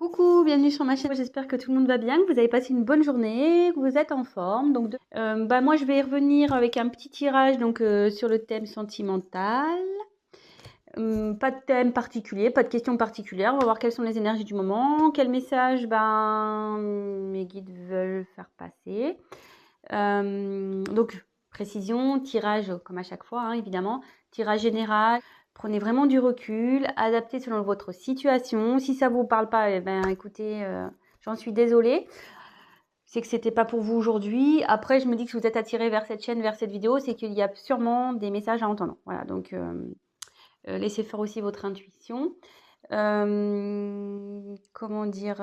Coucou, bienvenue sur ma chaîne. J'espère que tout le monde va bien, que vous avez passé une bonne journée, que vous êtes en forme. Donc, moi, je vais revenir avec un petit tirage sur le thème sentimental. Pas de thème particulier, pas de questions particulières. On va voir quelles sont les énergies du moment, quel message mes guides veulent faire passer. Précision, tirage comme à chaque fois, hein, évidemment. Tirage général. Prenez vraiment du recul, adaptez selon votre situation. Si ça vous parle pas, écoutez, j'en suis désolée. C'est que c'était pas pour vous aujourd'hui. Après, je me dis que si vous êtes attiré vers cette chaîne, vers cette vidéo, c'est qu'il y a sûrement des messages à entendre. Voilà, laissez faire aussi votre intuition. Comment dire,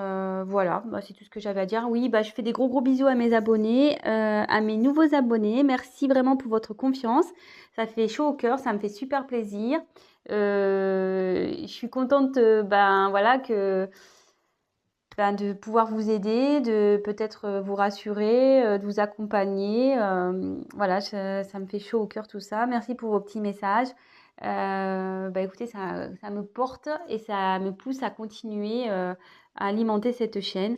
voilà, c'est tout ce que j'avais à dire. Oui, je fais des gros bisous à mes abonnés, à mes nouveaux abonnés. Merci vraiment pour votre confiance. Ça fait chaud au cœur, ça me fait super plaisir. Je suis contente, voilà, de pouvoir vous aider, de peut-être vous rassurer, de vous accompagner. Voilà, ça me fait chaud au cœur tout ça. Merci pour vos petits messages. Écoutez, ça me porte et ça me pousse à continuer à alimenter cette chaîne.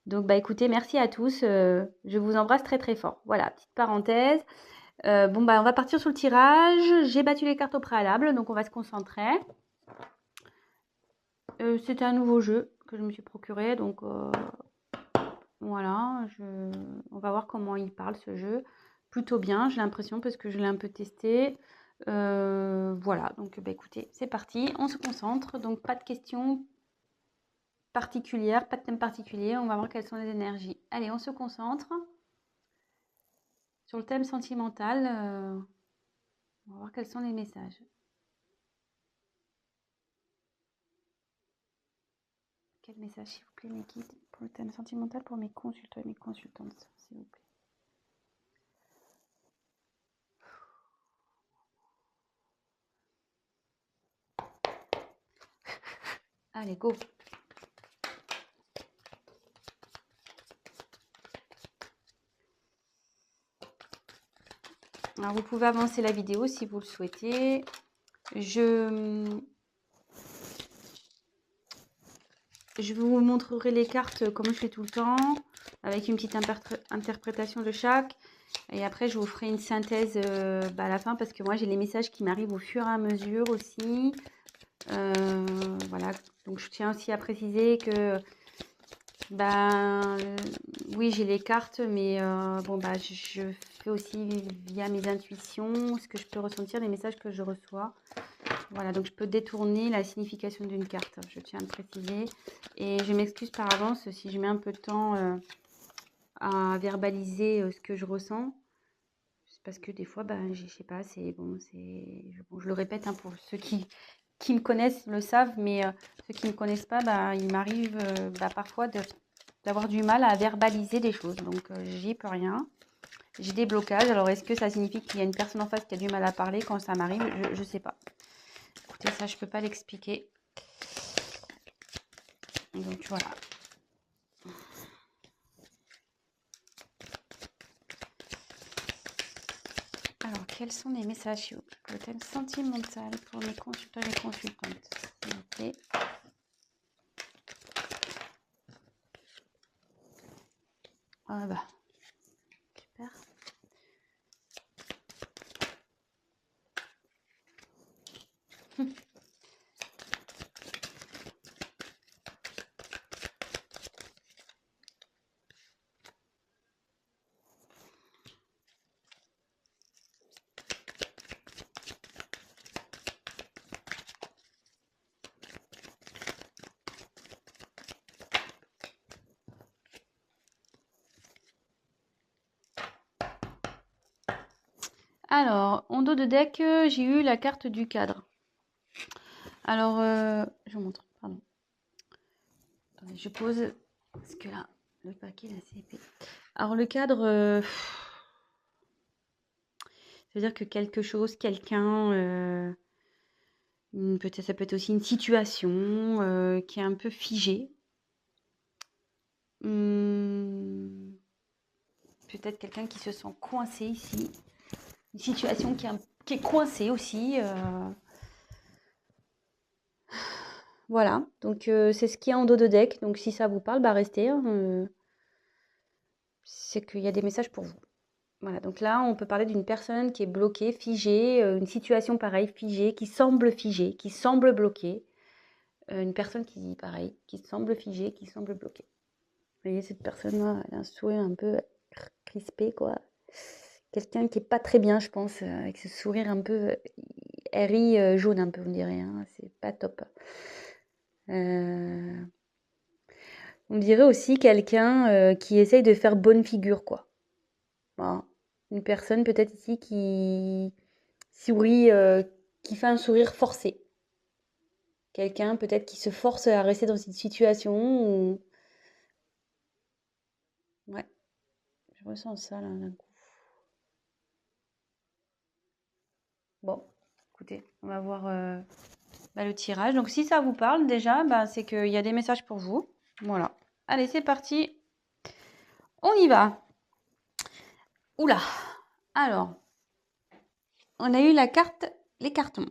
Donc, écoutez, merci à tous. Je vous embrasse très fort. Voilà, petite parenthèse. On va partir sur le tirage. J'ai battu les cartes au préalable, donc on va se concentrer. C'était un nouveau jeu que je me suis procuré, donc voilà, on va voir comment il parle ce jeu. Plutôt bien, j'ai l'impression, parce que je l'ai un peu testé. Voilà, donc écoutez, c'est parti, on se concentre. Donc pas de questions particulières, pas de thème particulier. On va voir quelles sont les énergies. Allez, on se concentre sur le thème sentimental. On va voir quels sont les messages. Quel message, s'il vous plaît, mes guides, pour le thème sentimental, pour mes consultants et mes consultantes, s'il vous plaît. Allez, go. Alors, vous pouvez avancer la vidéo si vous le souhaitez. Je vous montrerai les cartes comme je fais tout le temps, avec une petite interprétation de chaque. Et après, je vous ferai une synthèse à la fin, parce que moi, j'ai les messages qui m'arrivent au fur et à mesure aussi. Voilà, donc je tiens aussi à préciser que oui, j'ai les cartes, mais je fais aussi via mes intuitions ce que je peux ressentir, les messages que je reçois. Voilà, donc je peux détourner la signification d'une carte, je tiens à le préciser. Et je m'excuse par avance si je mets un peu de temps à verbaliser ce que je ressens. C'est parce que des fois, je sais pas, je le répète, hein, pour ceux qui me connaissent le savent, mais ceux qui ne me connaissent pas, il m'arrive parfois d'avoir du mal à verbaliser des choses. Donc, j'y peux rien. J'ai des blocages. Alors, est-ce que ça signifie qu'il y a une personne en face qui a du mal à parler quand ça m'arrive? Je ne sais pas. Écoutez, ça, je ne peux pas l'expliquer. Donc, voilà. Alors, quels sont les messages pour le thème sentimental pour mes consultants et mes consultantes, s'il vous plaît? Super. Alors, en dos de deck, j'ai eu la carte du cadre. Alors, je vous montre, pardon. Attendez, je pose, parce que là, le paquet est assez épais. Alors, le cadre, c'est-à-dire que quelque chose, quelqu'un, peut-être, ça peut être aussi une situation qui est un peu figée. Peut-être quelqu'un qui se sent coincé ici. Une situation qui est coincée aussi. Voilà, donc c'est ce qu'il y a en dos de deck. Donc si ça vous parle, bah restez, hein, c'est qu'il y a des messages pour vous. Voilà, donc là, on peut parler d'une personne qui est bloquée, figée, une situation pareille, figée, qui semble bloquée. Une personne qui, pareil, qui semble figée, qui semble bloquée. Vous voyez, cette personne-là, elle a un sourire un peu crispé, quoi. Quelqu'un qui est pas très bien, je pense, avec ce sourire un peu, elle rit jaune un peu, on dirait, hein, c'est pas top. Euh, on dirait aussi quelqu'un qui essaye de faire bonne figure, quoi. Voilà. Une personne peut-être ici qui sourit, qui fait un sourire forcé. Quelqu'un peut-être qui se force à rester dans une situation où... Ouais, je ressens ça là d'un coup. Bon, écoutez, on va voir bah, le tirage. Donc si ça vous parle déjà, bah, c'est qu'il y a des messages pour vous. Voilà. Allez, c'est parti. On y va. Oula. Alors, on a eu la carte, les cartons.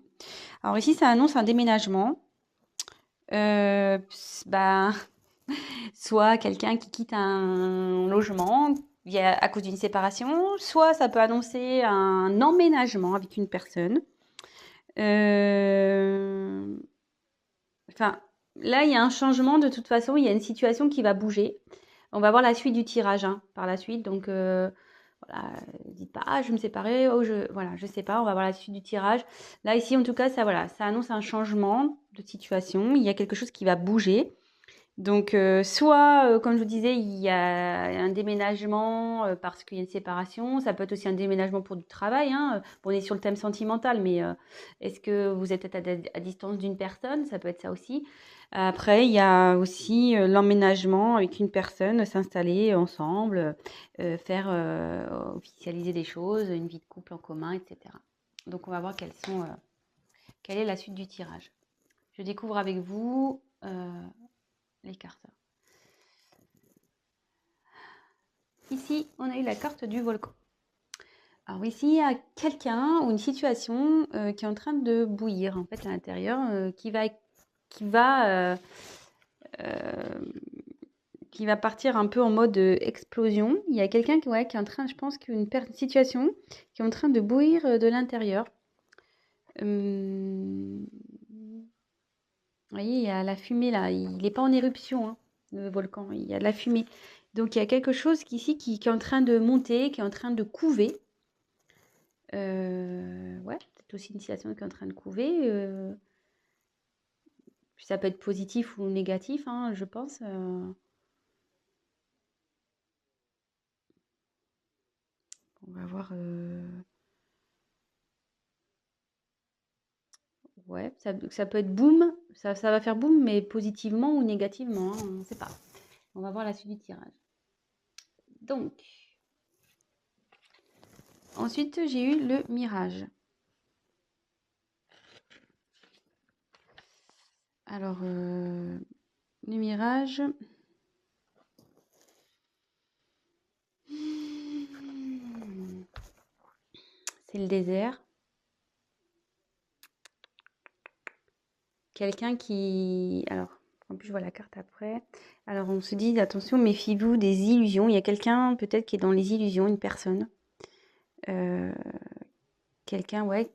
Alors ici, ça annonce un déménagement. Bah, soit quelqu'un qui quitte un logement à cause d'une séparation, soit ça peut annoncer un emménagement avec une personne. Enfin, là, il y a un changement de toute façon, il y a une situation qui va bouger. On va voir la suite du tirage hein, par la suite. Donc, voilà, dites pas, ah, je vais me séparer, oh, voilà, je sais pas, on va voir la suite du tirage. Là, ici, en tout cas, ça, voilà, ça annonce un changement de situation. Il y a quelque chose qui va bouger. Donc, soit, comme je vous disais, il y a un déménagement parce qu'il y a une séparation. Ça peut être aussi un déménagement pour du travail. Hein. Bon, on est sur le thème sentimental, mais est-ce que vous êtes peut-être à distance d'une personne? Ça peut être ça aussi. Après, il y a aussi l'emménagement avec une personne, s'installer ensemble, faire officialiser des choses, une vie de couple en commun, etc. Donc, on va voir quelle est la suite du tirage. Je découvre avec vous les cartes. Ici, on a eu la carte du volcan. Alors ici, il y a quelqu'un ou une situation qui est en train de bouillir en fait à l'intérieur, va, euh, qui va partir un peu en mode explosion. Il y a quelqu'un qui est en train, je pense qu'une situation qui est en train de bouillir de l'intérieur. Vous voyez, il y a la fumée là. Il n'est pas en éruption, hein, le volcan. Il y a de la fumée. Donc il y a quelque chose ici qui est en train de monter, qui est en train de couver. Ouais, peut-être aussi une situation qui est en train de couver. Ça peut être positif ou négatif, hein, je pense. On va voir. Ouais, ça peut être boum. Ça va faire boum, mais positivement ou négativement, hein, on ne sait pas. On va voir la suite du tirage. Donc, ensuite, j'ai eu le mirage. Alors, le mirage. C'est le désert. Quelqu'un qui... Alors, en plus, je vois la carte après. Alors, on se dit, attention, méfiez-vous des illusions. Il y a quelqu'un, peut-être, qui est dans les illusions, une personne. Quelqu'un, ouais.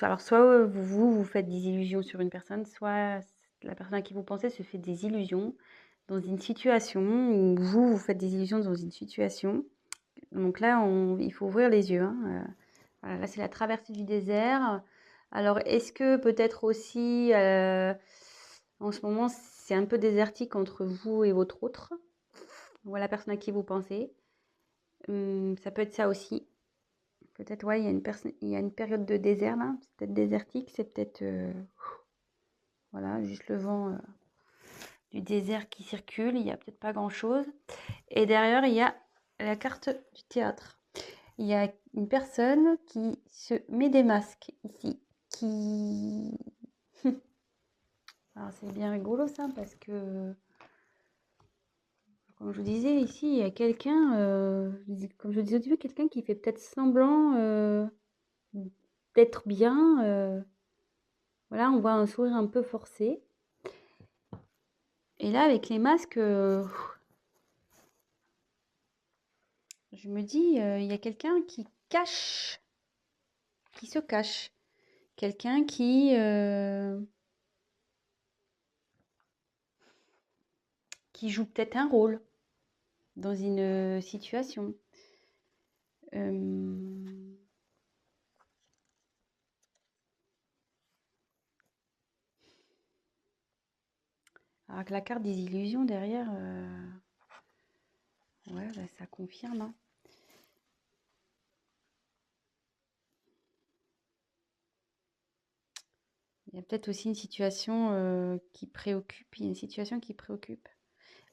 Alors, soit vous faites des illusions sur une personne, soit la personne à qui vous pensez se fait des illusions dans une situation, ou vous faites des illusions dans une situation. Donc là, il faut ouvrir les yeux. Hein. Voilà, là, c'est la traversée du désert. Alors, est-ce que peut-être aussi, en ce moment, c'est un peu désertique entre vous et votre autre, ou la personne à qui vous pensez. Ça peut être ça aussi. Peut-être, ouais, il y a une période de désert là. C'est peut-être désertique, c'est peut-être, voilà, juste le vent du désert qui circule. Il n'y a peut-être pas grand-chose. Et derrière, il y a la carte du théâtre. Il y a une personne qui se met des masques ici, qui... Alors c'est bien rigolo ça parce que, comme je vous disais ici, il y a quelqu'un, comme je vous disais au début, quelqu'un qui fait peut-être semblant d'être bien. Voilà, on voit un sourire un peu forcé. Et là, avec les masques, je me dis, il y a quelqu'un qui se cache. Quelqu'un qui joue peut-être un rôle dans une situation. Euh, Alors que la carte des illusions derrière, ouais, bah, ça confirme, hein. Il y a peut-être aussi une situation qui préoccupe. Il y a une situation qui préoccupe.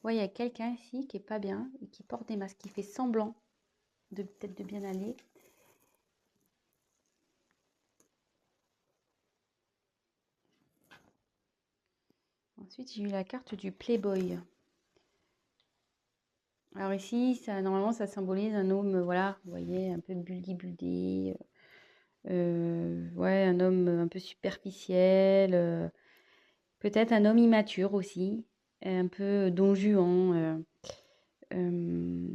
Ouais, il y a quelqu'un ici qui est pas bien et qui porte des masques, qui fait semblant de peut-être de bien aller. Ensuite, j'ai eu la carte du Playboy. Alors ici, ça, normalement, ça symbolise un homme, voilà, vous voyez, un peu buldy-buldy. Ouais, un homme un peu superficiel. Peut-être un homme immature aussi, un peu don Juan. Euh,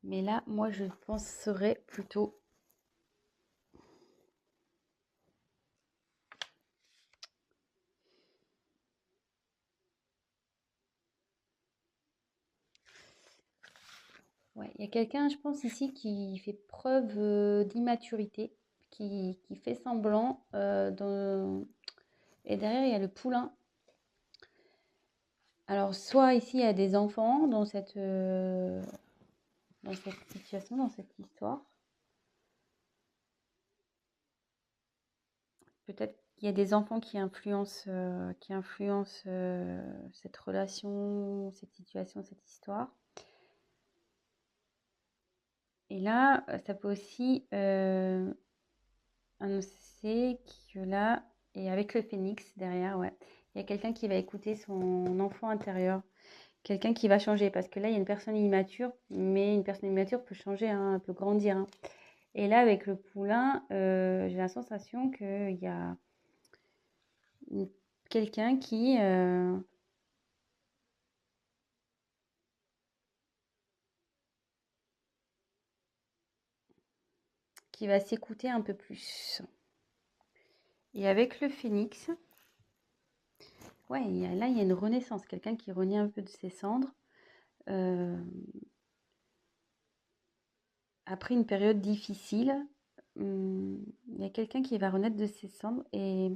mais là, moi, je penserais plutôt. Ouais, il y a quelqu'un, je pense, ici qui fait preuve d'immaturité, qui fait semblant. Et derrière, il y a le poulain. Alors, soit ici, il y a des enfants dans cette situation, dans cette histoire. Peut-être qu'il y a des enfants qui influencent cette relation, cette situation, cette histoire. Et là, ça peut aussi annoncer que là, et avec le phénix derrière, ouais, il y a quelqu'un qui va écouter son enfant intérieur, quelqu'un qui va changer, parce que là, il y a une personne immature, mais une personne immature peut changer, hein, peut grandir, hein. Et là, avec le poulain, j'ai la sensation qu'il y a quelqu'un qui va s'écouter un peu plus. Et avec le phénix, ouais, là, il y a une renaissance, quelqu'un qui renaît un peu de ses cendres. euh, Après une période difficile, il y a quelqu'un qui va renaître de ses cendres. Et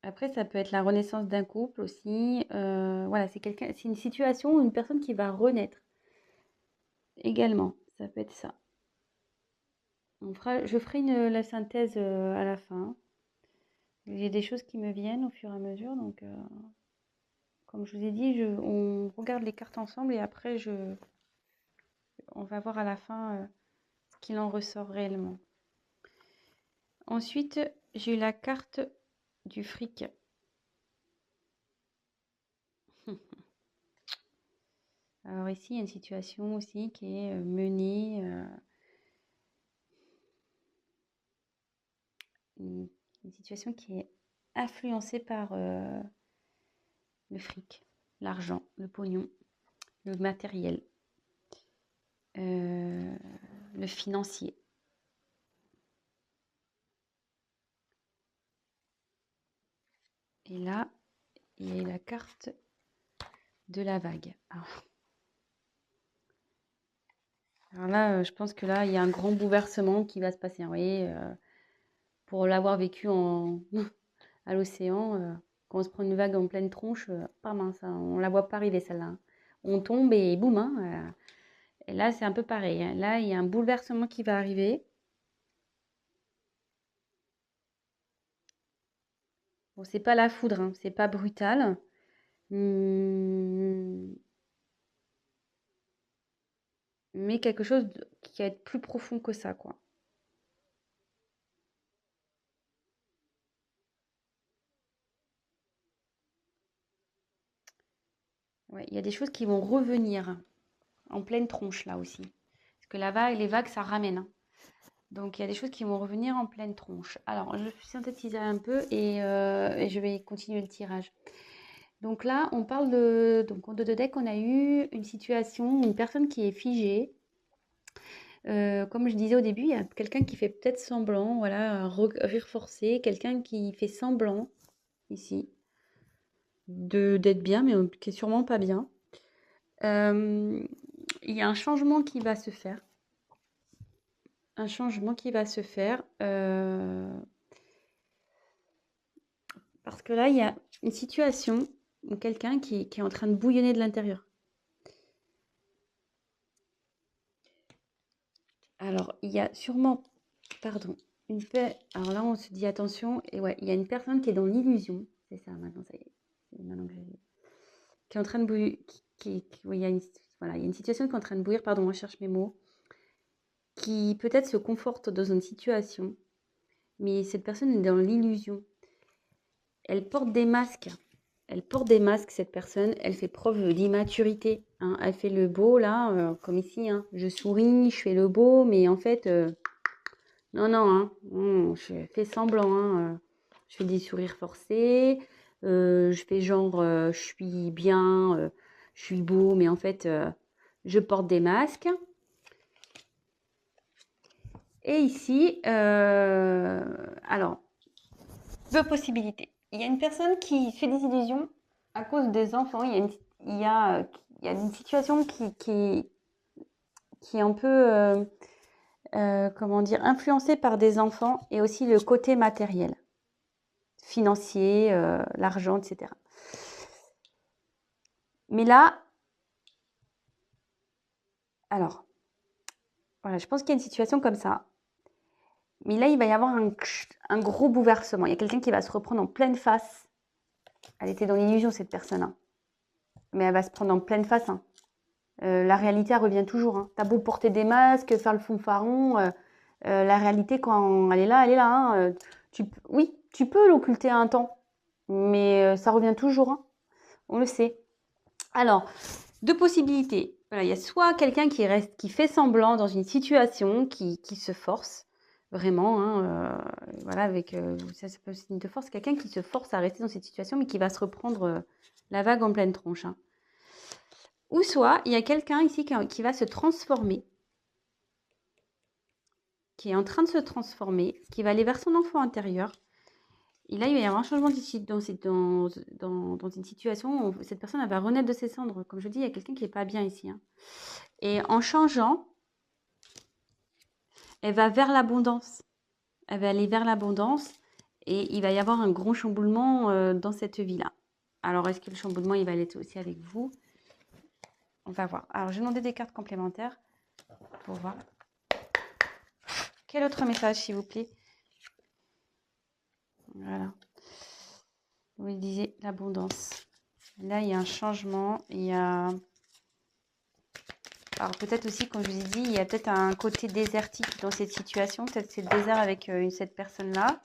après, ça peut être la renaissance d'un couple aussi. Voilà, c'est une situation où une personne qui va renaître également. Ça peut être ça. Je ferai la synthèse à la fin. Il y a des choses qui me viennent au fur et à mesure. Donc, comme je vous ai dit, on regarde les cartes ensemble et après, on va voir à la fin ce qu'il en ressort réellement. Ensuite, j'ai eu la carte du fric. Alors ici, il y a une situation aussi qui est menée, une, une situation qui est influencée par le fric, l'argent, le pognon, le matériel, euh, le financier. Et là, il y a la carte de la vague. Alors là, je pense que là, il y a un grand bouleversement qui va se passer, hein. Vous voyez, pour l'avoir vécu à l'océan, quand on se prend une vague en pleine tronche, pas mince, hein, on la voit pas arriver celle-là, hein. On tombe et boum, hein, et là, c'est un peu pareil, hein. Là, il y a un bouleversement qui va arriver. Bon, c'est pas la foudre, hein, c'est pas brutal. Hum, mais quelque chose qui va être plus profond que ça, quoi. Ouais, il y a des choses qui vont revenir en pleine tronche là aussi. Parce que les vagues, ça ramène, hein. Donc, il y a des choses qui vont revenir en pleine tronche. Alors, je synthétise un peu et je vais continuer le tirage. Donc là, on parle de... Donc, en 2 de deck, on a eu une situation, une personne qui est figée. Comme je disais au début, il y a quelqu'un qui fait peut-être semblant, voilà, un rire forcé, quelqu'un qui fait semblant, ici, d'être bien, mais qui est sûrement pas bien. Il y a un changement qui va se faire. Un changement qui va se faire. Parce que là, il y a une situation où quelqu'un qui est en train de bouillonner de l'intérieur. Alors, il y a sûrement, pardon, une paix. Alors là, on se dit attention, et ouais, il y a une personne qui est dans l'illusion. C'est ça, maintenant, ça y est. C'est maintenant que qui est en train de bouillir. Oui, il y a une, voilà, il y a une situation qui est en train de bouillir, pardon, je cherche mes mots, qui peut-être se conforte dans une situation, mais cette personne est dans l'illusion. Elle porte des masques. Elle porte des masques, cette personne. Elle fait preuve d'immaturité, hein. Elle fait le beau, là, comme ici, hein. Je souris, je fais le beau, mais en fait, non, non, hein. Je fais semblant, hein. Je fais des sourires forcés. Je fais genre, je suis bien, je suis beau, mais en fait, je porte des masques. Et ici, alors, 2 possibilités. Il y a une personne qui fait des illusions à cause des enfants. Il y a une situation qui est un peu, comment dire, influencée par des enfants et aussi le côté matériel, financier, l'argent, etc. Mais là, alors, voilà, je pense qu'il y a une situation comme ça. Mais là, il va y avoir un gros bouleversement. Il y a quelqu'un qui va se reprendre en pleine face. Elle était dans l'illusion, cette personne, hein. Mais elle va se prendre en pleine face, hein. La réalité, elle revient toujours, hein. T'as beau porter des masques, faire le fanfaron, la réalité, quand elle est là, hein. Oui, tu peux l'occulter un temps, mais ça revient toujours, hein. On le sait. Alors, 2 possibilités. Voilà, il y a soit quelqu'un qui fait semblant dans une situation, qui se force, vraiment, hein, voilà, avec ça peut être signe de force, quelqu'un qui se force à rester dans cette situation, mais qui va se reprendre la vague en pleine tronche, hein. Ou soit, il y a quelqu'un ici qui va se transformer, qui est en train de se transformer, qui va aller vers son enfant intérieur. Et là, il va y avoir un changement ici dans une situation où cette personne elle va renaître de ses cendres. Comme je dis, il y a quelqu'un qui n'est pas bien ici, hein. Et en changeant, elle va vers l'abondance. Elle va aller vers l'abondance et il va y avoir un gros chamboulement dans cette vie-là. Alors, est-ce que le chamboulement, il va aller aussi avec vous? On va voir. Alors, je vais demander des cartes complémentaires pour voir. Quel autre message, s'il vous plaît? Voilà. Vous disiez l'abondance. Là, il y a un changement. Il y a... Alors, peut-être aussi, comme je vous ai dit, il y a peut-être un côté désertique dans cette situation. Peut-être c'est le désert avec cette personne-là.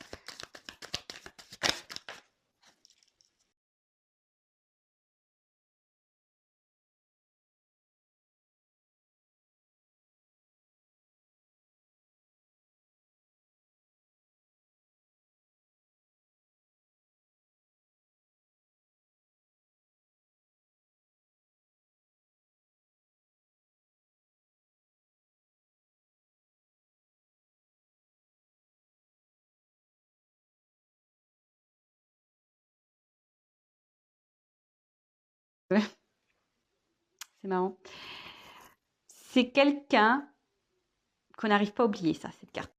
C'est marrant. C'est quelqu'un qu'on n'arrive pas à oublier, ça, cette carte.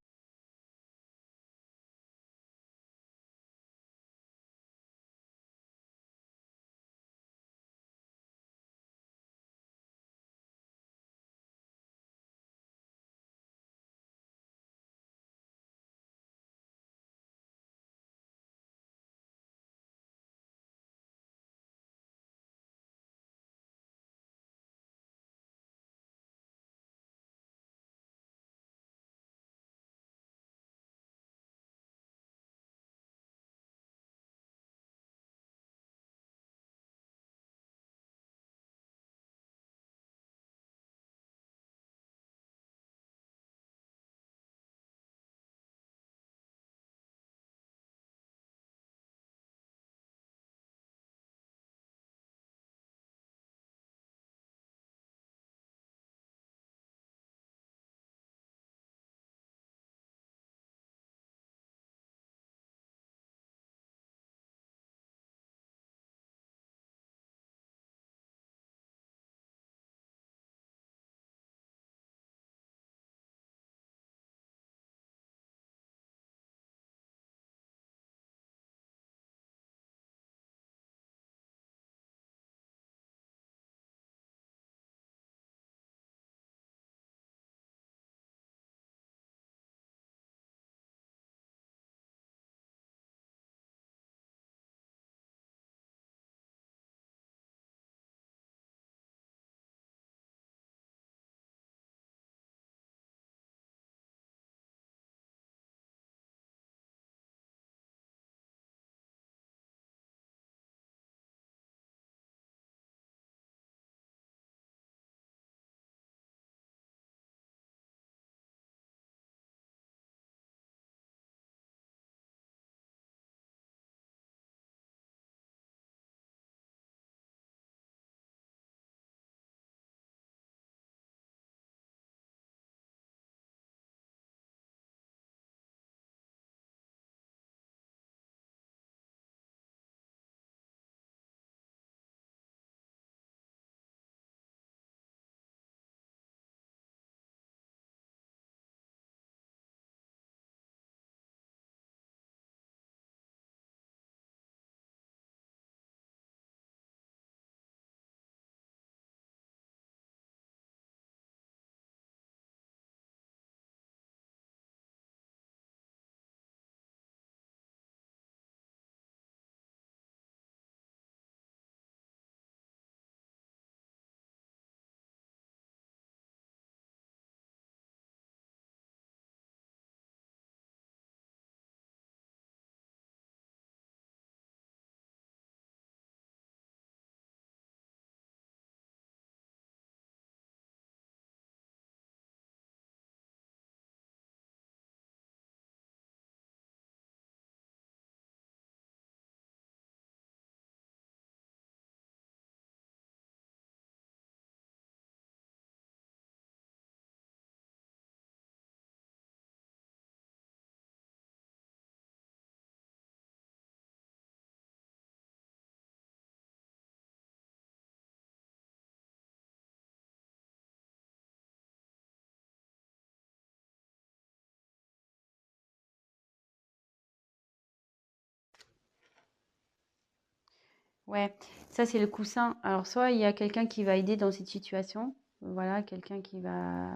Ouais, ça c'est le coussin. Alors soit il y a quelqu'un qui va aider dans cette situation, voilà, quelqu'un qui va,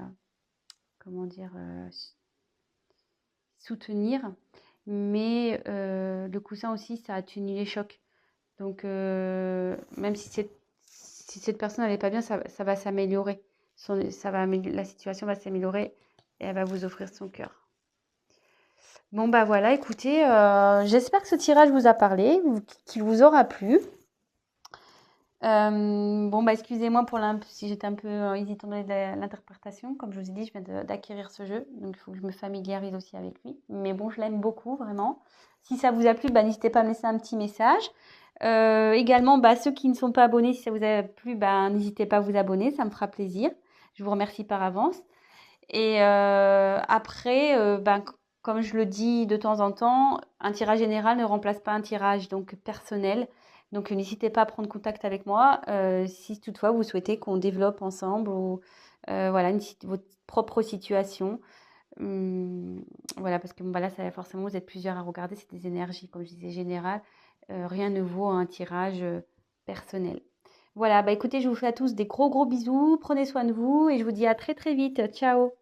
comment dire, soutenir, mais le coussin aussi, ça atténue les chocs. Donc même si cette personne n'allait pas bien, ça va s'améliorer. La situation va s'améliorer et elle va vous offrir son cœur. Bon bah voilà, écoutez, j'espère que ce tirage vous a parlé, qu'il vous aura plu. Bon, bah, excusez-moi pour si j'étais un peu hésitante dans l'interprétation. Comme je vous ai dit, je viens d'acquérir ce jeu, donc il faut que je me familiarise aussi avec lui. Mais bon, je l'aime beaucoup, vraiment. Si ça vous a plu, bah, n'hésitez pas à me laisser un petit message. Également, bah, ceux qui ne sont pas abonnés, si ça vous a plu, bah, n'hésitez pas à vous abonner, ça me fera plaisir. Je vous remercie par avance. Et après, ben, comme je le dis de temps en temps, un tirage général ne remplace pas un tirage donc personnel. Donc n'hésitez pas à prendre contact avec moi si toutefois vous souhaitez qu'on développe ensemble ou voilà votre propre situation. Voilà, parce que bon, bah, là, forcément, vous êtes plusieurs à regarder, c'est des énergies, comme je disais, générales. Rien ne vaut un tirage personnel. Voilà, bah écoutez, je vous fais à tous des gros gros bisous, prenez soin de vous et je vous dis à très très vite. Ciao!